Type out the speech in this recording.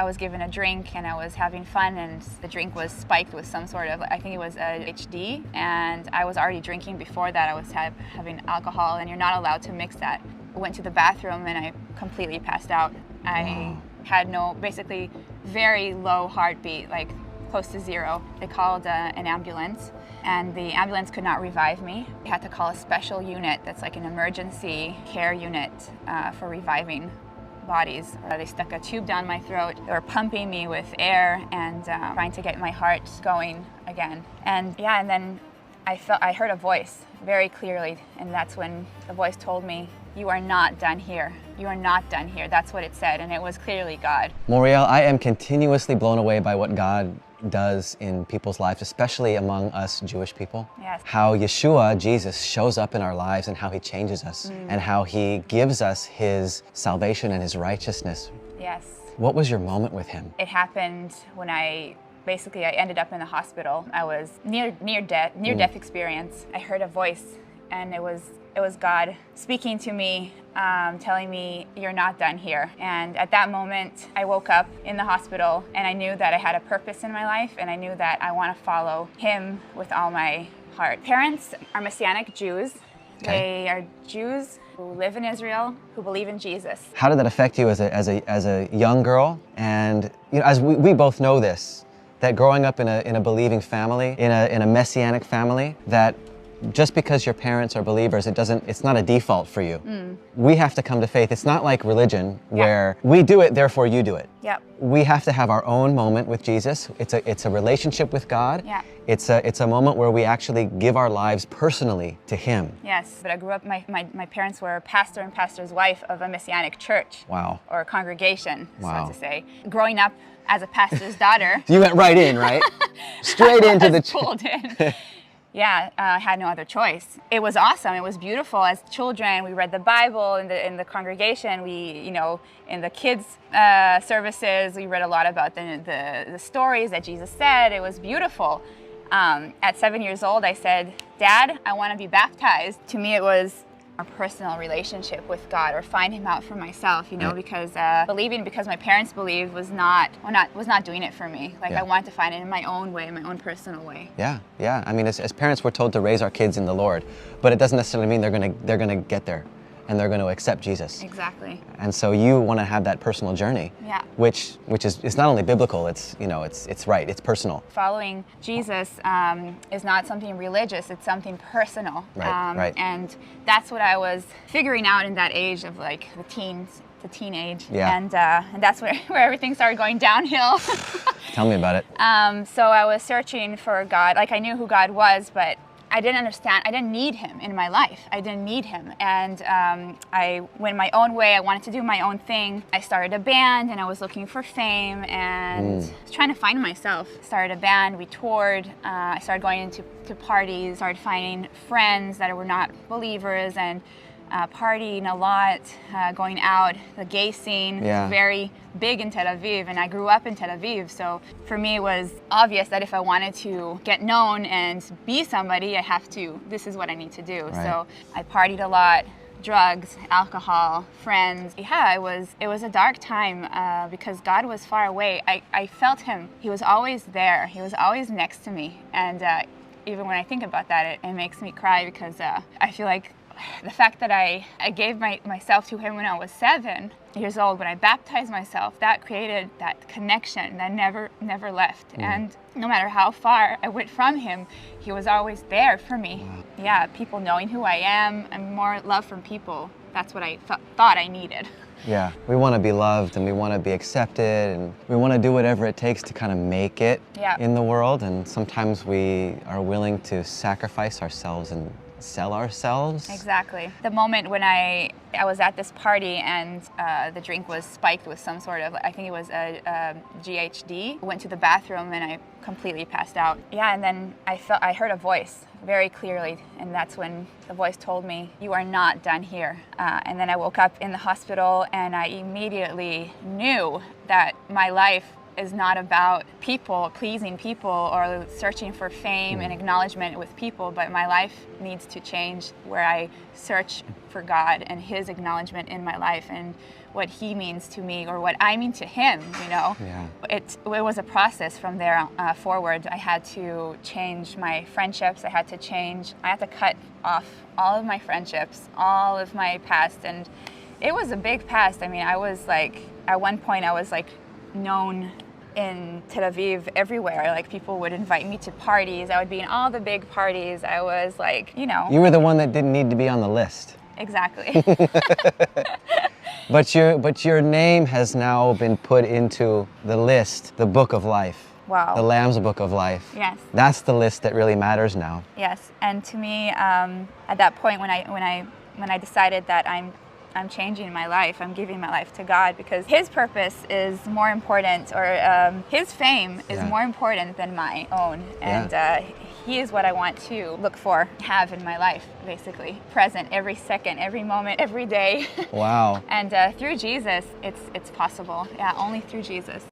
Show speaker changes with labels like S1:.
S1: was given a drink and I was having fun, and the drink was spiked with some sort of, I think it was a HD, and I was already drinking before that. I was having alcohol, and you're not allowed to mix that. I went to the bathroom and I completely passed out. I had basically very low heartbeat, like close to zero. They called an ambulance, and the ambulance could not revive me. They had to call a special unit that's like an emergency care unit for reviving bodies. They stuck a tube down my throat. They were pumping me with air and trying to get my heart going again. And yeah, and then I heard a voice very clearly, and that's when the voice told me, "You are not done here. You are not done here." That's what it said, and it was clearly God.
S2: Moriel, I am continuously blown away by what God does in people's lives, especially among us Jewish people.
S1: Yes.
S2: How Yeshua, Jesus, shows up in our lives and how he changes us and how he gives us his salvation and his righteousness.
S1: Yes.
S2: What was your moment with him?
S1: It happened when I ended up in the hospital. I was near death experience. I heard a voice, and it was God speaking to me, telling me, "You're not done here." And at that moment, I woke up in the hospital, and I knew that I had a purpose in my life, and I knew that I want to follow him with all my heart. Parents are Messianic Jews.
S2: Okay.
S1: They are Jews who live in Israel, who believe in Jesus.
S2: How did that affect you as a young girl? And you know, as we both know this, that growing up in a believing family, in a Messianic family, that just because your parents are believers, it's not a default for you. We have to come to faith. It's not like religion where we do it, therefore you do it.
S1: Yep.
S2: We have to have our own moment with Jesus. It's a relationship with God.
S1: Yeah.
S2: It's a moment where we actually give our lives personally to him.
S1: Yes, but I grew up, my parents were pastor and pastor's wife of a Messianic church.
S2: Wow.
S1: Or congregation,
S2: Wow.
S1: so to say. Growing up as a pastor's daughter.
S2: You went right in, right? Straight into the
S1: pulled in. Yeah, I had no other choice. It was awesome. It was beautiful. As children, we read the Bible in the congregation. We, in the kids' services, we read a lot about the stories that Jesus said. It was beautiful. At 7 years old, I said, "Dad, I want to be baptized." To me, it was a personal relationship with God, or find him out for myself, because believing because my parents believed was not doing it for me. Like I wanted to find it in my own way, my own personal way.
S2: Yeah. I mean, as parents, we're told to raise our kids in the Lord, but it doesn't necessarily mean they're gonna get there, and they're going to accept Jesus.
S1: Exactly.
S2: And so you want to have that personal journey.
S1: Yeah.
S2: Which is it's not only biblical, it's right, it's personal.
S1: Following Jesus is not something religious, it's something personal.
S2: Right.
S1: And that's what I was figuring out in that age of like the teens to teenage.
S2: Yeah.
S1: And that's where everything started going downhill.
S2: Tell me about it.
S1: So I was searching for God. Like I knew who God was, but I didn't understand. I didn't need him in my life. I didn't need him. And I went my own way. I wanted to do my own thing. I started a band, and I was looking for fame and was trying to find myself. Started a band. We toured. I started going into parties. Started finding friends that were not believers, and partying a lot, going out. The gay scene was very big in Tel Aviv, and I grew up in Tel Aviv, so for me it was obvious that if I wanted to get known and be somebody, this is what I need to do.
S2: Right.
S1: So I partied a lot, drugs, alcohol, friends. Yeah, it was a dark time because God was far away. I felt him. He was always there. He was always next to me, and even when I think about that, it makes me cry because I feel like the fact that I gave myself to him when I was 7 years old, when I baptized myself, that created that connection that never left. And no matter how far I went from him, he was always there for me. Wow. Yeah, people knowing who I am and more love from people, that's what I thought I needed.
S2: Yeah, we want to be loved, and we want to be accepted, and we want to do whatever it takes to kind of make it in the world, and sometimes we are willing to sacrifice ourselves and sell ourselves.
S1: Exactly. The moment when I was at this party and the drink was spiked with some sort of, I think it was a GHD. Went to the bathroom and I completely passed out. Yeah, and then I heard a voice very clearly, and that's when the voice told me, "You are not done here." And then I woke up in the hospital, and I immediately knew that my life is not about pleasing people or searching for fame and acknowledgement with people, but my life needs to change, where I search for God and His acknowledgement in my life and what He means to me or what I mean to Him, you know.
S2: Yeah.
S1: It was a process from there forward. I had to change my friendships. I had to cut off all of my friendships, all of my past, and it was a big past. I mean, I was like, at one point I was like known in Tel Aviv everywhere. Like, people would invite me to parties. I would be in all the big parties. I was like, you know.
S2: You were the one that didn't need to be on the list.
S1: Exactly.
S2: But your name has now been put into the list, the book of life.
S1: Wow.
S2: The Lamb's book of life.
S1: Yes.
S2: That's the list that really matters now.
S1: Yes. And to me, at that point when I decided that I'm changing my life, I'm giving my life to God because His purpose is more important, or His fame is more important than my own. And He is what I want to look for, have in my life, basically. Present every second, every moment, every day.
S2: Wow.
S1: And through Jesus, it's possible. Yeah, only through Jesus.